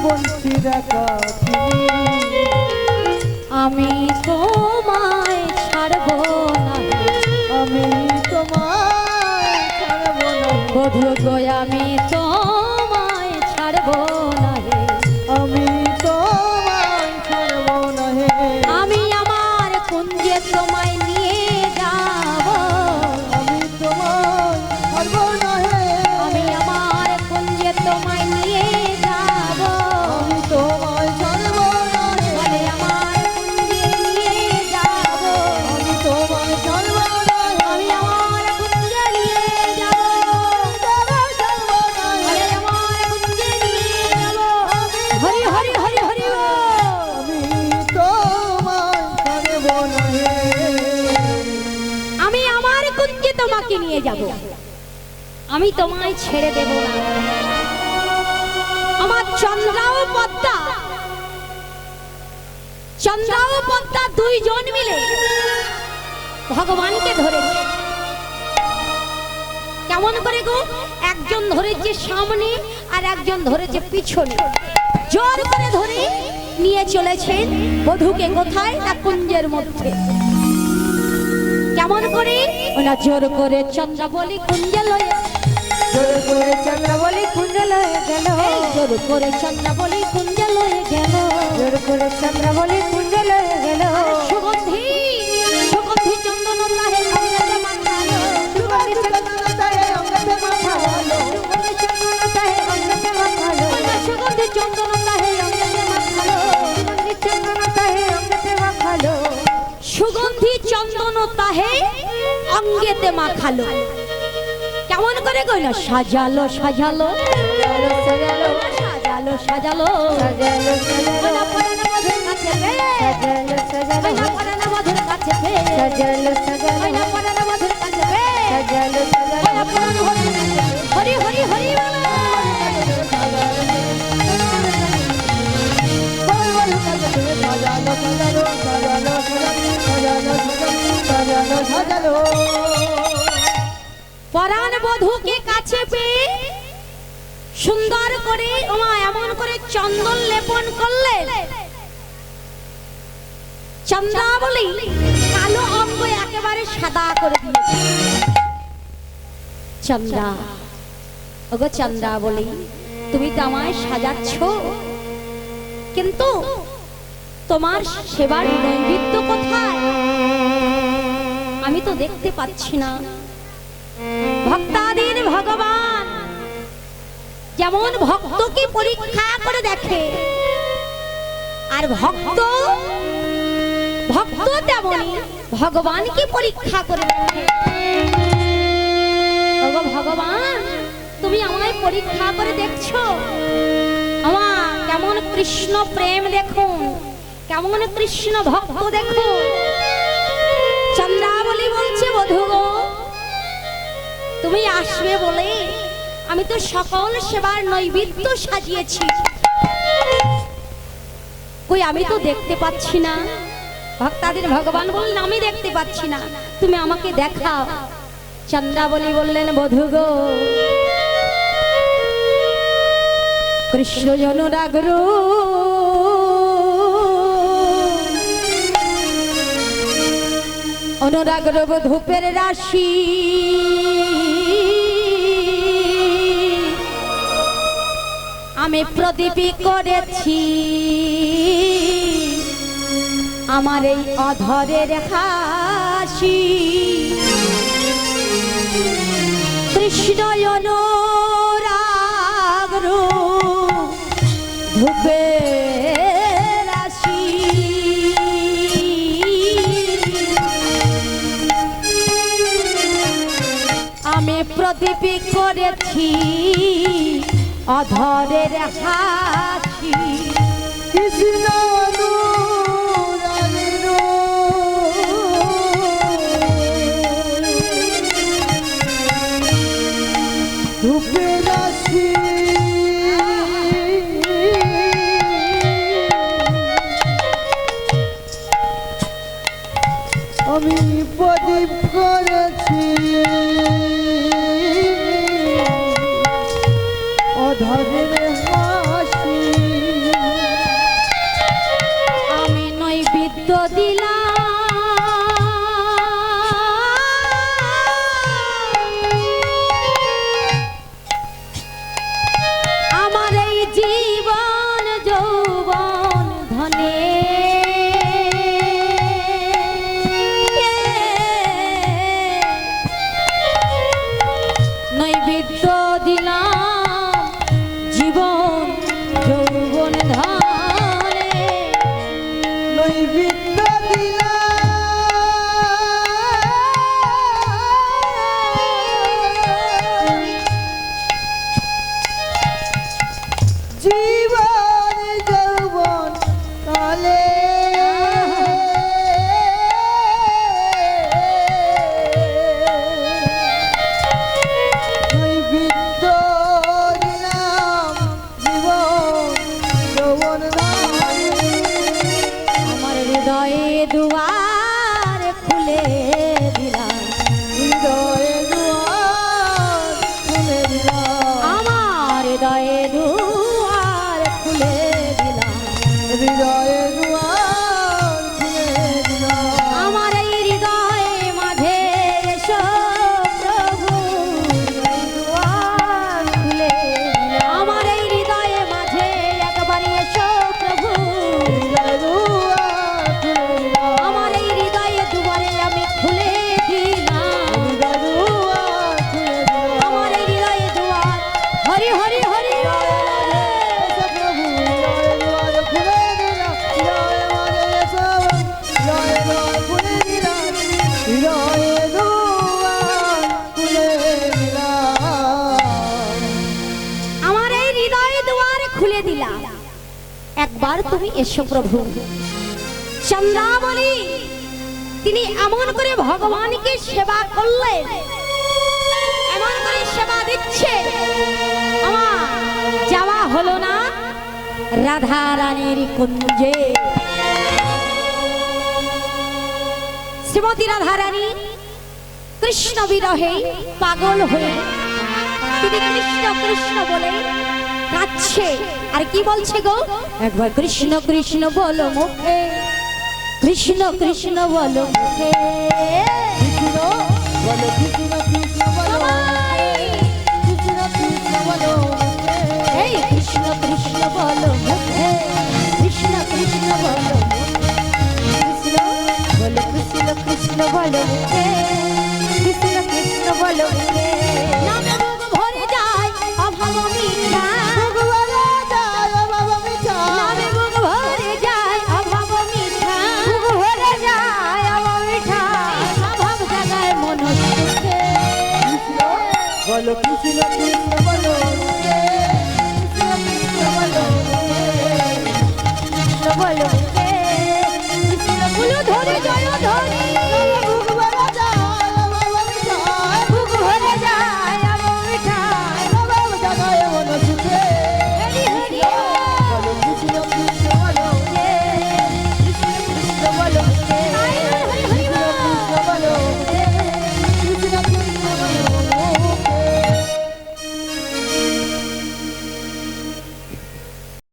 বঞ্চিরা কাছে আমি তোমায় ছাড়ব না, আমি তোমায় ছাড়ব না, বধূ গো আমি তোমায় ছাড়ব না, আমি তোমায় ছাড়ব না হে। আমি আমার কুঞ্জে তোমায় নিয়ে যাব, আমি তোমায় ছাড়ব না হে। আমি আমার কুঞ্জে তোমায় নিয়ে যাব, আমি তোমায় ছাড়ব না হে। বলে আমার কুঞ্জে নিয়ে যাব, আমি তোমায় ছাড়ব না হে। আমি আমার কুঞ্জে নিয়ে যাব, তোমায় ছাড়ব না হে। বলে আমার কুঞ্জে নিয়ে যাব। হরি হরি হরি হরি বল। আমি তোমায় ছাড়ব না হে। আমি আমার কুঞ্জে তোমাকে নিয়ে যাব, আমি তোমায় ছেড়ে দেব না। আমার চন্দ্রাও পদ্মা, চন্দ্রাও পদ্মা দুইজন মিলে ভগবানকে ধরেছে। কেমন করে গো? একজন ধরেছে সামনে আর একজন ধরেছে পিছনে, জোর করে ধরে নিয়ে চলেছেন বধূকে। কোথায়? না কুঞ্জের মধ্যে। কেমন করে? ওনা জোর করে চন্দ্রাবলী কুঞ্জে লয়ে, জোর করে চন্দ্রাবলী কুঞ্জ লয়ে গেল, এই জোর করে চন্দ্রাবলী কুঞ্জে লয়ে গেল, জোর করে চন্দ্রাবলী কুঞ্জ লয়ে গেল। সুগন্ধি সুগন্ধি চন্দন তাহে অঙ্গতে মাখালো, সুগন্ধি চন্দন তাহে অঙ্গতে মাখালো, সুগন্ধি চন্দন তাহে অঙ্গতে মাখালো, সুগন্ধি চন্দন তাহে অঙ্গতে মাখালো, সুগন্ধি চন্দন তাহে অঙ্গতে মাখালো, সুগন্ধি চন্দন তাহে অঙ্গেতে মাখালো। কেমন করে কইল? সাজালো সাজালো সাজালো সাজালো সাজালো সাজালো সাজালো পরানা মধুর কাছে পেয়ে, সাজালো সাজালো পরানা মধুর কাছে পেয়ে, সাজালো সাজালো পরানা মধুর কাছে পেয়ে, সাজালো সাজালো হরি হরি হরি বল। সাজালো সাজালো সাজালো সাজালো সাজালো সাজালো। পরাণ বধূকে কাছে পেয়ে সুন্দর করে ওমা এমন করে চন্দন লেপন করলেন, চন্দ্রাবলী কালো অঙ্গ একেবারে সাদা করে দিয়েছে। চন্দ্রা, ওগো চন্দ্রাবলী, তুমি তো আমায় সাজাচ্ছ, কিন্তু তোমার সেবার নৈবেদ্য কোথায়? আমি তো দেখতে পাচ্ছি না। ভক্তাদের ভগবান যেমন ভক্তকে পরীক্ষা করে দেখে, আর ভক্ত ভক্ত তেমনি ভগবানকে পরীক্ষা করে দেখে। ওগো ভগবান, তুমি আমায় পরীক্ষা করে দেখছো। আমার কেমন কৃষ্ণ প্রেম দেখুন, কেমন কৃষ্ণ ভক্ত দেখুন। চন্দ্রাবলী বলছে, বধূ গো, তুমি আসবে বলে আমি তো সকল সেবার নৈবেদ্য সাজিয়েছি, কই আমি তো দেখতে পাচ্ছি না। ভক্তাদের ভগবান বললেন, আমি দেখতে পাচ্ছি না, তুমি আমাকে দেখাও। চন্দ্রাবলী বললেন, বধূ গো, কৃষ্ণ জনরাগর অনুরাগর ধূপের রাশি, আমি প্রদীপ করেছি আমার এই অধরের হাসি। কৃষ্ণ অনুরাগর ধূপের রাশি, আমি প্রদীপ করেছি অধরের হাসি। কৃষ্ণ অনুরাগের ধূপের রাশি, আমি প্রদীপ করেছি অধরের হাসি। একবার তুমি এসো প্রভু। চন্দ্রাবলী তিনি এমন করে ভগবানকে সেবা করলেন, এমন করে সেবা দিচ্ছে, আমার যাওয়া হলো না রাধা রানীর কুঞ্জে। শ্রীমতী রাধা রানী কৃষ্ণ বিরহে পাগল হয়ে তিনি কৃষ্ণ কৃষ্ণ বলে কাঁদছে। আর কি বলছে গো? একবার কৃষ্ণ কৃষ্ণ বলো মুখে, কৃষ্ণ কৃষ্ণ বলো মুখে, কৃষ্ণ বলো কৃষ্ণ কৃষ্ণ বলো, কৃষ্ণ কৃষ্ণ বলো, এই কৃষ্ণ কৃষ্ণ বলো মুখে, কৃষ্ণ কৃষ্ণ বলো, কৃষ্ণ বলো কৃষ্ণ কৃষ্ণ বলো মুখে, কৃষ্ণ কৃষ্ণ বলো মুখে। নামে মুখ ভরে যায় অভাব মিঠা, মুখ ভরে যায় অভাব মিঠা, নামে মুখ ভরে যায় অভাব মিঠা, মুখ ভরে যায় অভাব মিঠা, অভাব জাগায় মন সুখে। কৃষ্ণ বলো কৃষ্ণ কৃষ্ণ বলো মুখে, কৃষ্ণ কৃষ্ণ বলো মুখে, কৃষ্ণ বলো মুখে, কৃষ্ণ বলো ধরে যায়